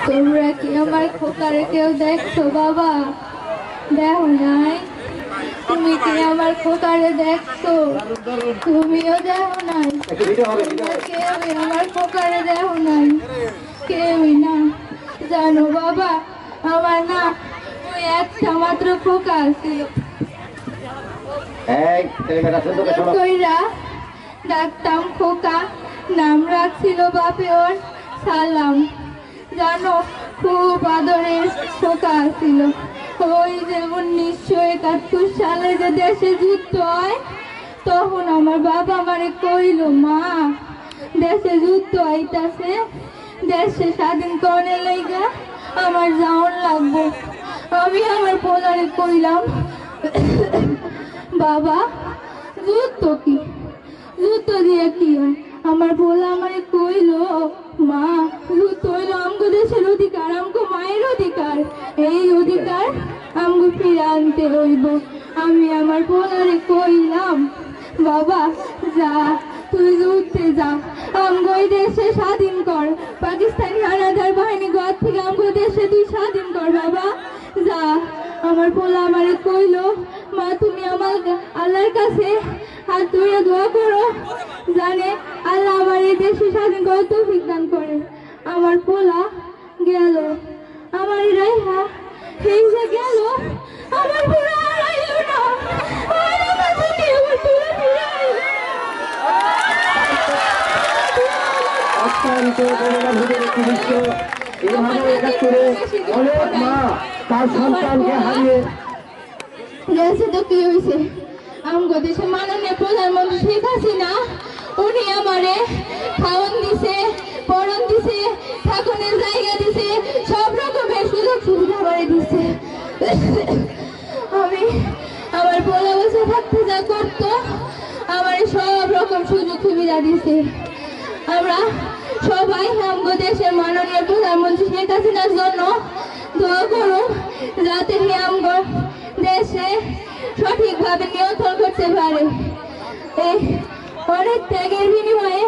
তোমরা কি আমার খোকারে কেউ দেখছো বাবা? দেখো নাই? তুমি কি আমার খোকারে দেখছো? তুমিও দেখো নাই? কেউই আমার খোকারে দেখো নাই, কেউই না। জানো বাবা, আমার না ওই একটা মাত্র খোকা ছিল, ডাকতাম খোকা, নাম রাখছিল বাপে ওর সালাম। জানো, খুব আদরের খোকা ছিল। ওই যে 1971 সালে যে দেশে যুদ্ধ হয়, তখন আমার বাবা আমারে কইল, মা দেশে যুদ্ধ হইতাছে, দেশে স্বাধীন করে লাইগা আমার যাওয়ার লাগবো। আমি আমার পোলারে কইলাম, বাবা যুদ্ধ কি, যুদ্ধ দিয়ে কি হয়? আমার পোলা আমারে কইল, মা যুদ্ধ হইলো আমগো দেশের অধিকার, আমগো মায়ের অধিকার, এই অধিকার আমগো ফিরে আনতে হইব। আমি আমার পোলারে কইলাম, বাবা যা, তুই যুদ্ধে যা, আমগো দেশে স্বাধীন কর, পাকিস্তানি হানাদার বাহিনী ঘর থেকে আমগো দেশে তুই স্বাধীন কর বাবা, যা। আমার পোলা আমারে কইল, মা তুমি আমার আল্লাহর কাছে হাত ধরে দোয়া করো, জানে আল্লাহ আমার এই দেশে স্বাধীন করার তৌফিক দান করে। আমার পোলা গেল, আমার রাইহা এই যে গেল, আমার পোলা আর আইলো না, আর আমার তুমি আমার পোলা ফিরে আইলো। অত্যন্ত গৌরবান্বিত একটি দৃশ্য। এভাবে 71-এ অনেক মা তার সন্তানকে হারিয়ে দেশে তো কি হয়েছে, আমগো দেশে মাননীয় প্রধানমন্ত্রী শেখ হাসিনা, উনি আমারে খাওয়ান দিছে, পড়ন দিছে, থাকুনের জায়গা দিছে, সব রকমের সুযোগ সুবিধা করে দিছে। আমি আমার পোলা বসে থাকতে যা করতো, আমার সব রকম সুযোগ সুবিধা দিছে। আমরা সবাই আমগো দেশের মাননীয় প্রধানমন্ত্রী শেখ হাসিনার জন্য দোয়া করুন, যাতে আমগো দেশে সঠিকভাবে নিয়ন্ত্রণ করতে পারে। এই অনেক ত্যাগের বিনিময়ে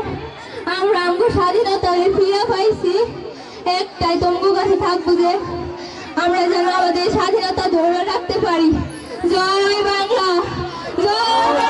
আমরা আমগো স্বাধীনতা ফিরে পাইছি। একটাই তোমার কাছে থাকবো যে আমরা যেন আমাদের স্বাধীনতা ধরে রাখতে পারি। জয় বাংলা, জয়